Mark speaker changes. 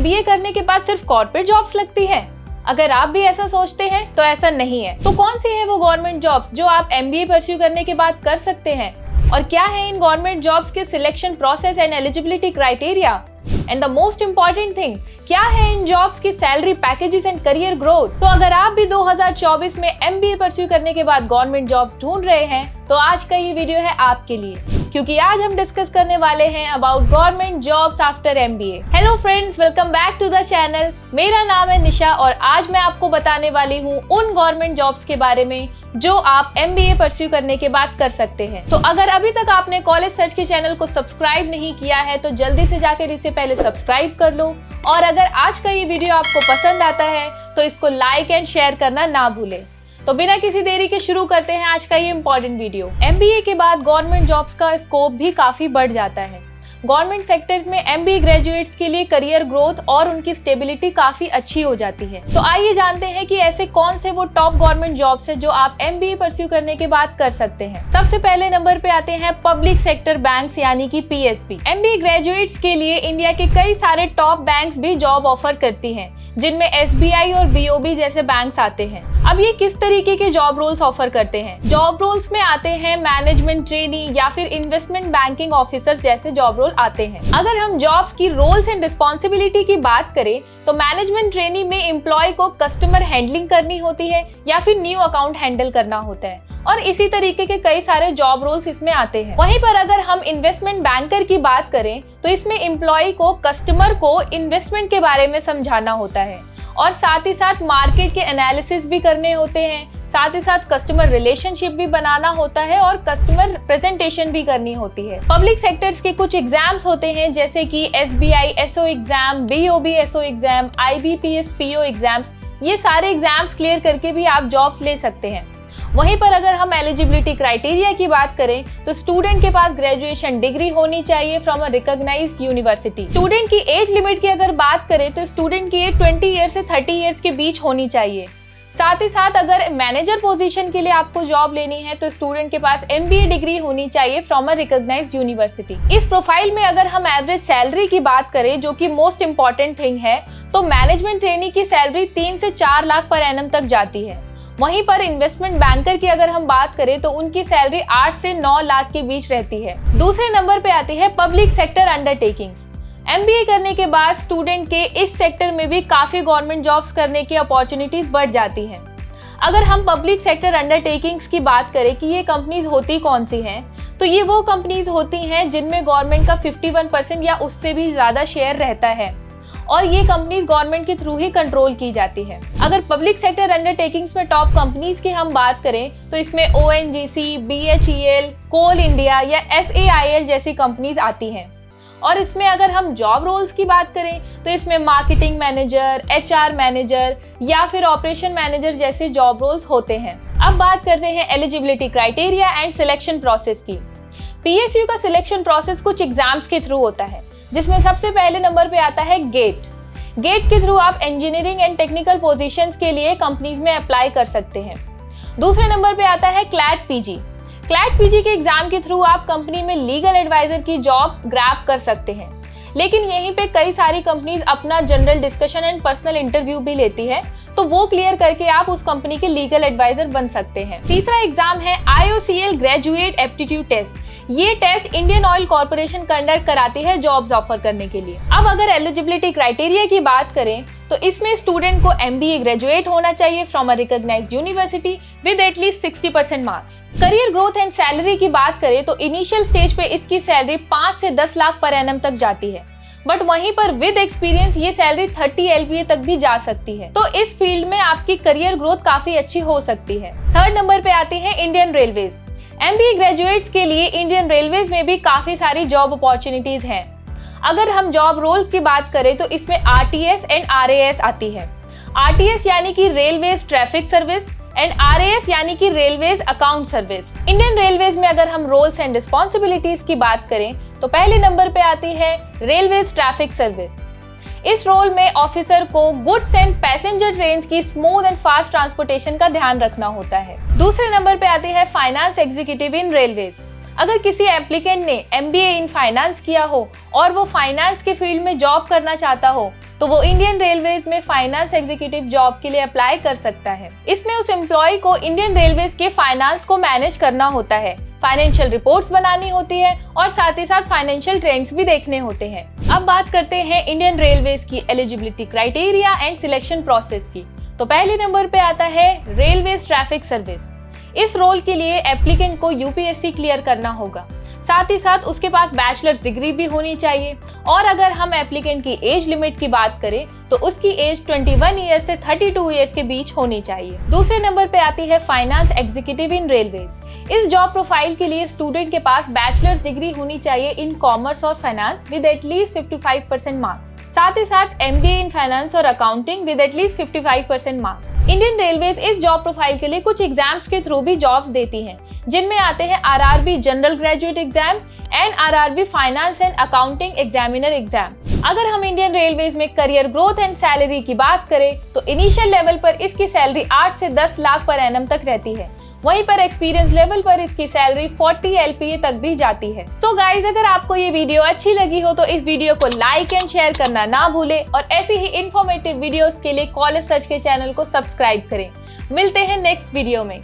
Speaker 1: MBA करने के बाद सिर्फ कॉर्पोरेट जॉब्स लगती है? अगर आप भी ऐसा सोचते हैं तो ऐसा नहीं है। तो कौन सी है वो गवर्नमेंट जॉब्स जो आप MBA परस्यू करने के बाद कर सकते हैं, और क्या है इन गवर्नमेंट जॉब्स के selection process and eligibility criteria, and the most important thing, क्या है इन जॉब्स की salary packages and career growth. तो अगर आप भी 2024 में MBA परस्यू करने के बाद गवर्नमेंट जॉब्स ढूंढ रहे हैं तो आज का ये वीडियो है आपके लिए, क्योंकि आज हम डिस्कस करने वाले हैं about government jobs after MBA। Hello friends, welcome back to the channel. मेरा नाम है निशा और आज मैं आपको बताने वाली हूँ उन गवर्नमेंट जॉब्स के बारे में जो आप MBA परस्यू करने के बाद कर सकते हैं। तो अगर अभी तक आपने कॉलेज सर्च के चैनल को सब्सक्राइब नहीं किया है तो जल्दी से जाकर इसे पहले सब्सक्राइब कर लो, और अगर आज का ये वीडियो आपको पसंद आता है तो इसको लाइक एंड शेयर करना ना भूलें। तो बिना किसी देरी के शुरू करते हैं आज का ये इम्पोर्टेंट वीडियो। MBA के बाद गवर्नमेंट जॉब्स का स्कोप भी काफी बढ़ जाता है। गवर्नमेंट सेक्टर्स में MBA ग्रेजुएट्स के लिए करियर ग्रोथ और उनकी स्टेबिलिटी काफी अच्छी हो जाती है। तो आइए जानते हैं कि ऐसे कौन से वो टॉप गवर्नमेंट जॉब्स हैं जो आप MBA परस्यू करने के बाद कर सकते हैं। सबसे पहले नंबर पे आते हैं पब्लिक सेक्टर बैंक्स यानी कि PSB। MBA ग्रेजुएट्स के लिए इंडिया के कई सारे टॉप बैंक्स भी जॉब ऑफर करती हैं, जिनमें SBI और BOB जैसे बैंक्स आते हैं। अब ये किस तरीके के जॉब रोल्स ऑफर करते हैं? जॉब रोल्स में आते हैं मैनेजमेंट ट्रेनी या फिर इन्वेस्टमेंट बैंकिंग ऑफिसर जैसे जॉब रोल आते हैं। अगर हम जॉब्स की रोल्स एंड रिस्पॉन्सिबिलिटी की बात करें तो मैनेजमेंट ट्रेनी में एम्प्लॉय को कस्टमर हैंडलिंग करनी होती है या फिर न्यू अकाउंट हैंडल करना होता है, और इसी तरीके के कई सारे जॉब रोल्स इसमें आते हैं। वहीं पर अगर हम इन्वेस्टमेंट बैंकर की बात करें तो इसमें एम्प्लॉय को कस्टमर को इन्वेस्टमेंट के बारे में समझाना होता है, और साथ ही साथ मार्केट के एनालिसिस भी करने होते हैं, साथ ही साथ कस्टमर रिलेशनशिप भी बनाना होता है और कस्टमर प्रेजेंटेशन भी करनी होती है। पब्लिक सेक्टर्स के कुछ एग्जाम्स होते हैं जैसे कि SBI SO exam, BOB SO exam, IBPS PO exams. ये सारे एग्जाम्स क्लियर करके भी आप जॉब्स ले सकते हैं। वहीं पर अगर हम एलिजिबिलिटी क्राइटेरिया की बात करें तो स्टूडेंट के पास ग्रेजुएशन डिग्री होनी चाहिए from a recognised university. Student की एज लिमिट की अगर बात करें तो स्टूडेंट की एज 20 ईयर से 30 ईयर्स के बीच होनी चाहिए। साथ ही साथ अगर मैनेजर पोजीशन के लिए आपको जॉब लेनी है तो स्टूडेंट के पास MBA डिग्री होनी चाहिए फ्रॉम अ रिकॉग्नाइज्ड यूनिवर्सिटी। इस प्रोफाइल में अगर हम एवरेज सैलरी की बात करें, जो कि मोस्ट इंपॉर्टेंट थिंग है, तो मैनेजमेंट ट्रेनी की सैलरी 3 से 4 लाख पर एनम तक जाती है। वहीं पर इन्वेस्टमेंट बैंकर की अगर हम बात करें तो उनकी सैलरी 8 से 9 लाख के बीच रहती है। दूसरे नंबर पे आती है पब्लिक सेक्टर अंडरटेकिंग्स। MBA करने के बाद स्टूडेंट के इस सेक्टर में भी काफी गवर्नमेंट जॉब्स करने की अपॉर्चुनिटीज बढ़ जाती हैं। अगर हम पब्लिक सेक्टर अंडरटेकिंग्स की बात करें कि ये कंपनीज होती कौन सी हैं, तो ये वो कंपनीज होती हैं जिनमें गवर्नमेंट का 51% या उससे भी ज्यादा शेयर रहता है, और ये कंपनीज गवर्नमेंट के थ्रू ही कंट्रोल की जाती है। अगर पब्लिक सेक्टर अंडरटेकिंग्स में टॉप कंपनीज की हम बात करें तो इसमें ONGC, BHEL, कोल इंडिया या SAIL जैसी कंपनीज आती हैं। और इसमें अगर हम जॉब रोल्स की बात करें तो इसमें मार्केटिंग मैनेजर, HR मैनेजर या फिर ऑपरेशन मैनेजर जैसे जॉब रोल्स होते हैं। अब बात करते हैं eligibility criteria and selection process की। PSU का सिलेक्शन प्रोसेस कुछ एग्जाम्स के थ्रू होता है, जिसमें सबसे पहले नंबर पे आता है गेट। गेट के थ्रू आप इंजीनियरिंग एंड टेक्निकल पोजीशंस के लिए कंपनीज में अप्लाई कर सकते हैं। दूसरे नंबर पे आता है क्लैट PG। क्लैट PG के एग्जाम के थ्रू आप कंपनी में लीगल एडवाइजर की जॉब ग्रैब कर सकते हैं, लेकिन यहीं पे कई सारी कंपनीज अपना general discussion and personal interview भी लेती है, तो वो क्लियर करके आप उस कंपनी के लीगल एडवाइजर बन सकते हैं। तीसरा एग्जाम है IOCL ग्रेजुएट एप्टीट्यूड टेस्ट। ये test Indian Oil Corporation conduct कराती है जॉब्स ऑफर करने के लिए। अब अगर एलिजिबिलिटी क्राइटेरिया की बात करें तो इसमें स्टूडेंट को MBA ग्रेजुएट होना चाहिए from a recognised university with at least 60% marks. Career growth and salary की बात करें तो इनिशियल स्टेज पे इसकी सैलरी 5 से 10 लाख पर एनम तक जाती है, बट वहीं पर विद एक्सपीरियंस ये सैलरी 30 LPA तक भी जा सकती है। तो इस फील्ड में आपकी करियर ग्रोथ काफी अच्छी हो सकती है। थर्ड नंबर पे आती है इंडियन रेलवेज। MBA ग्रेजुएट्स के लिए इंडियन रेलवेज में भी काफी सारी जॉब अपॉर्चुनिटीज हैं। अगर हम जॉब रोल्स की बात करें तो इसमें RTS एंड RAS आती है। RTS यानी कि railways traffic service and RAS यानी कि railways account service. Indian railways में अगर हम रोल्स एंड रिस्पॉन्सिबिलिटीज की बात करें तो पहले नंबर पे आती है रेलवेज ट्रैफिक सर्विस। इस रोल में ऑफिसर को गुड्स एंड पैसेंजर ट्रेन की स्मूथ एंड फास्ट ट्रांसपोर्टेशन का ध्यान रखना होता है। दूसरे नंबर पे आती है फाइनेंस एग्जीक्यूटिव इन रेलवेज। अगर किसी एप्लीकेंट ने MBA इन फाइनेंस किया हो और वो फाइनेंस के फील्ड में जॉब करना चाहता हो तो वो इंडियन रेलवेज में फाइनेंस एग्जीक्यूटिव जॉब के लिए अप्लाई कर सकता है। इसमें उस एम्प्लॉय को इंडियन रेलवेज के फाइनेंस को मैनेज करना होता है, फाइनेंशियल रिपोर्ट्स बनानी होती है और साथ ही साथ फाइनेंशियल ट्रेंड्स भी देखने होते हैं। अब बात करते हैं इंडियन रेलवेज की eligibility criteria and selection process की। तो पहले नंबर पे आता है रेलवेज ट्रैफिक सर्विस। इस रोल के लिए एप्लीकेंट को यूपीएससी क्लियर करना होगा, साथ ही साथ उसके पास बैचलर्स डिग्री भी होनी चाहिए। और अगर हम एप्लीकेंट की एज लिमिट की बात करें तो उसकी एज 21 ईयर से 32 ईयर्स के बीच होनी चाहिए। दूसरे नंबर पे आती है फाइनेंस एग्जीक्यूटिव इन रेलवेज। इस जॉब प्रोफाइल के लिए स्टूडेंट के पास बैचलर्स डिग्री होनी चाहिए इन कॉमर्स और फाइनेंस विद एटलीस्ट 55% मार्क्स, साथ ही साथ एमबीए इन फाइनेंस और accounting with at least 55% marks. Indian railways इस जॉब प्रोफाइल के लिए कुछ एग्जाम्स के थ्रू भी जॉब्स देती हैं, जिनमें आते हैं RRB general graduate exam and RRB finance and accounting examiner exam. अगर हम इंडियन रेलवेज में करियर ग्रोथ एंड सैलरी की बात करें तो इनिशियल लेवल पर इसकी सैलरी 8 से 10 लाख पर एनम तक रहती है, वहीं पर एक्सपीरियंस लेवल पर इसकी सैलरी 40 LPA तक भी जाती है। सो गाइज, अगर आपको ये वीडियो अच्छी लगी हो तो इस वीडियो को लाइक एंड शेयर करना ना भूलें और ऐसी ही इंफॉर्मेटिव वीडियोस के लिए कॉलेज सर्च के चैनल को सब्सक्राइब करें। मिलते हैं नेक्स्ट वीडियो में।